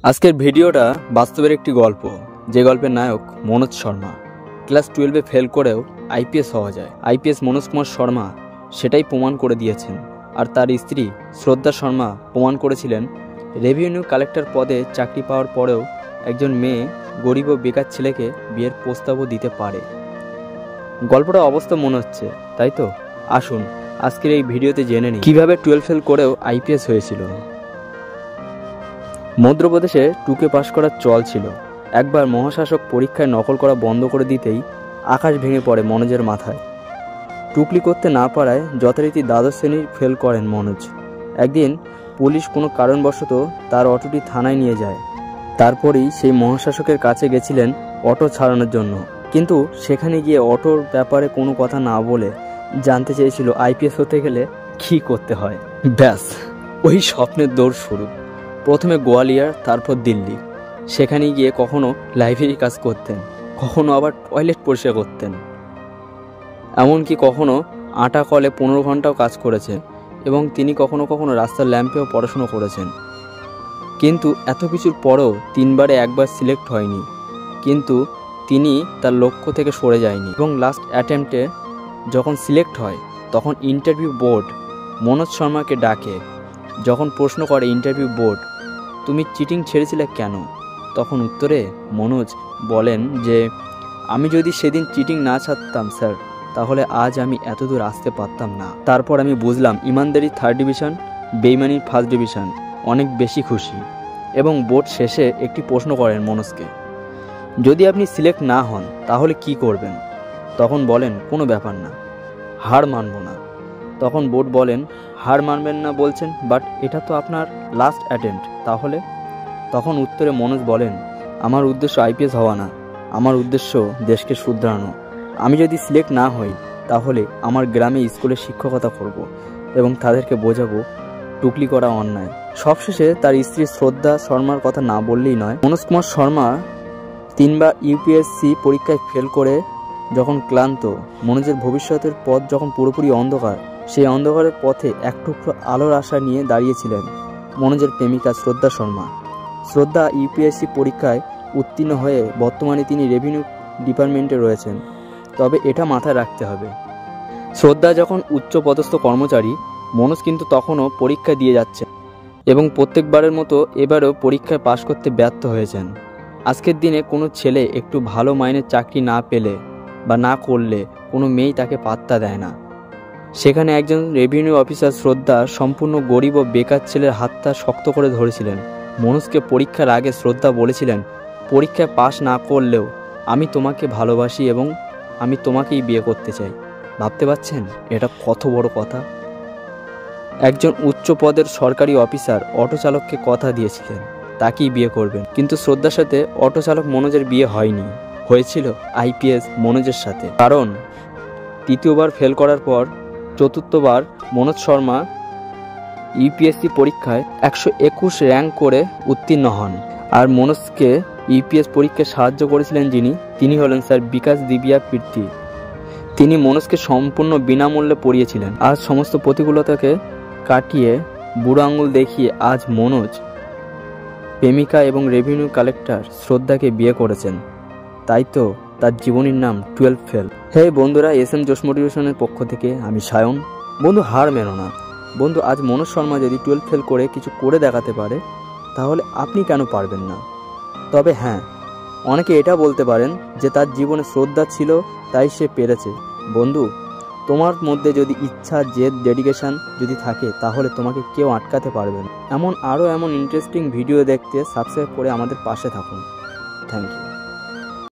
আজকের ভিডিওটা বাস্তবের একটি গল্প, যে গল্পের নায়ক মনোজ শর্মা। ক্লাস 12-এ ফেল করেও আইপিএস হওয়া যায়। আইপিএস মনোজ কুমার শর্মা সেটাই প্রমাণ করে দিয়েছেন। আর তার স্ত্রী শ্রদ্ধা শর্মা প্রমাণ করেছিলেন রেভিনিউ কালেক্টর পদে চাকরি পাওয়ার পরেও একজন মেয়ে গরিব ও বেকার ছেলেকে বিয়ের প্রস্তাবও দিতে পারে। গল্পটা অবস্থা মনে হচ্ছে, তাই তো? আসুন আজকের এই ভিডিওতে জেনে নিই কীভাবে 12 ফেল করেও আইপিএস হয়েছিল। মধ্যপ্রদেশে টুকে পাশ করার চল ছিল। একবার মহাশাসক পরীক্ষায় নকল করা বন্ধ করে দিতেই আকাশ ভেঙে পড়ে মনোজের মাথায়। টুকলি করতে না পারায় যথারীতি দ্বাদশ শ্রেণীর ফেল করেন মনোজ। একদিন পুলিশ কোনো কারণবশত তার অটোটি থানায় নিয়ে যায়। তারপরেই সেই মহাশাসকের কাছে গেছিলেন অটো ছাড়ানোর জন্য, কিন্তু সেখানে গিয়ে অটোর ব্যাপারে কোনো কথা না বলে জানতে চেয়েছিল আইপিএস হতে গেলে কী করতে হয়। ব্যাস, ওই স্বপ্নের দৌড় শুরু। প্রথমে গোয়ালিয়র, তারপর দিল্লি। সেখানে গিয়ে কখনো লাইব্রেরি কাজ করতেন, কখনো আবার টয়লেট পরিষ্কার করতেন, এমনকি কখনো আটা কলে 15 ঘন্টাও কাজ করেছেন এবং তিনি কখনো কখনো রাস্তার ল্যাম্পেও পড়াশুনো করেছেন। কিন্তু এত কিছুর পরেও 3বারে একবার সিলেক্ট হয়নি। কিন্তু তিনি তার লক্ষ্য থেকে সরে যায়নি এবং লাস্ট অ্যাটেম্পটে যখন সিলেক্ট হয় তখন ইন্টারভিউ বোর্ড মনোজ শর্মাকে ডাকে। যখন প্রশ্ন করে ইন্টারভিউ বোর্ড, তুমি চিটিং ছেড়েছিলে কেন? তখন উত্তরে মনোজ বলেন যে, আমি যদি সেদিন চিটিং না ছাড়তাম স্যার, তাহলে আজ আমি এতদূর আসতে পারতাম না। তারপর আমি বুঝলাম ইমানদারি 3rd ডিভিশন, বেইমানির 1st ডিভিশন অনেক বেশি খুশি। এবং বোর্ড শেষে একটি প্রশ্ন করেন মনোজকে, যদি আপনি সিলেক্ট না হন তাহলে কি করবেন? তখন বলেন, কোনো ব্যাপার না, হার মানব না। তখন বোর্ড বলেন, হার মানবেন না বলছেন, বাট এটা তো আপনার লাস্ট অ্যাটেম্পট, তাহলে? তখন উত্তরে মনোজ বলেন, আমার উদ্দেশ্য আইপিএস হওয়া না, আমার উদ্দেশ্য দেশকে শুধরানো। আমি যদি সিলেক্ট না হই তাহলে আমার গ্রামে স্কুলে শিক্ষকতা করব এবং তাদেরকে বোঝাবো টুকলি করা অন্যায়। সবশেষে তার স্ত্রী শ্রদ্ধা শর্মার কথা না বললেই নয়। মনোজ কুমার শর্মা 3বার ইউপিএসসি পরীক্ষায় ফেল করে যখন ক্লান্ত, মনোজের ভবিষ্যতের পথ যখন পুরোপুরি অন্ধকার, সেই অন্ধকারের পথে এক টুকরো আলোর আশা নিয়ে দাঁড়িয়েছিলেন মনোজের প্রেমিকা শ্রদ্ধা শর্মা। শ্রদ্ধা ইউপিএসসি পরীক্ষায় উত্তীর্ণ হয়ে বর্তমানে তিনি রেভিনিউ ডিপার্টমেন্টে রয়েছেন। তবে এটা মাথায় রাখতে হবে, শ্রদ্ধা যখন উচ্চপদস্থ কর্মচারী, মনোজ কিন্তু তখনও পরীক্ষা দিয়ে যাচ্ছেন এবং প্রত্যেকবারের মতো এবারেও পরীক্ষায় পাশ করতে ব্যর্থ হয়েছেন। আজকের দিনে কোনো ছেলে একটু ভালো মাইনের চাকরি না পেলে বা না করলে কোনো মেয়েই তাকে পাত্তা দেয় না। সেখানে একজন রেভিনিউ অফিসার শ্রদ্ধা সম্পূর্ণ গরিব ও বেকার ছেলের হাতটা শক্ত করে ধরেছিলেন। মনোজকে পরীক্ষার আগে শ্রদ্ধা বলেছিলেন, পরীক্ষায় পাশ না করলেও আমি তোমাকে ভালোবাসি এবং আমি তোমাকেই বিয়ে করতে চাই। ভাবতে পারছেন এটা কত বড় কথা? একজন উচ্চ পদের সরকারি অফিসার অটো চালককে কথা দিয়েছিলেন তাকেই বিয়ে করবেন, কিন্তু শ্রদ্ধার সাথে অটো চালক মনোজের বিয়ে হয়নি, হয়েছিল আইপিএস মনোজের সাথে। কারণ 3য়বার ফেল করার পর 4থবার মনোজ শর্মা ইউপিএসসি পরীক্ষায় 121 র্যাঙ্ক করে উত্তীর্ণ হন। আর মনোজকে ইউপিএস পরীক্ষায় সাহায্য করেছিলেন তিনি হলেন স্যার বিকাশ দিবিয়া প্রীতি। তিনি মনোজকে সম্পূর্ণ বিনামূল্যে পড়িয়েছিলেন। আজ সমস্ত প্রতিকূলতাকে কাটিয়ে বুড়ো আঙুল দেখিয়ে আজ মনোজ প্রেমিকা এবং রেভিনিউ কালেক্টর শ্রদ্ধাকে বিয়ে করেছেন। তাই তো তার জীবনীর নাম 12 ফেল। হে বন্ধুরা, SM জোশ মোটিভেশনের পক্ষ থেকে আমি সায়ন। বন্ধু, হার মেনো না। বন্ধু, আজ মনোজ শর্মা যদি 12 ফেল করে কিছু করে দেখাতে পারে, তাহলে আপনি কেন পারবেন না? তবে হ্যাঁ, অনেকে এটা বলতে পারেন যে তার জীবনে শ্রদ্ধা ছিল তাই সে পেরেছে। বন্ধু, তোমার মধ্যে যদি ইচ্ছা, জেদ, ডেডিকেশন যদি থাকে, তাহলে তোমাকে কেউ আটকাতে পারবে না। এমন ইন্টারেস্টিং ভিডিও দেখতে সাবস্ক্রাইব করে আমাদের পাশে থাকুন। Thank you.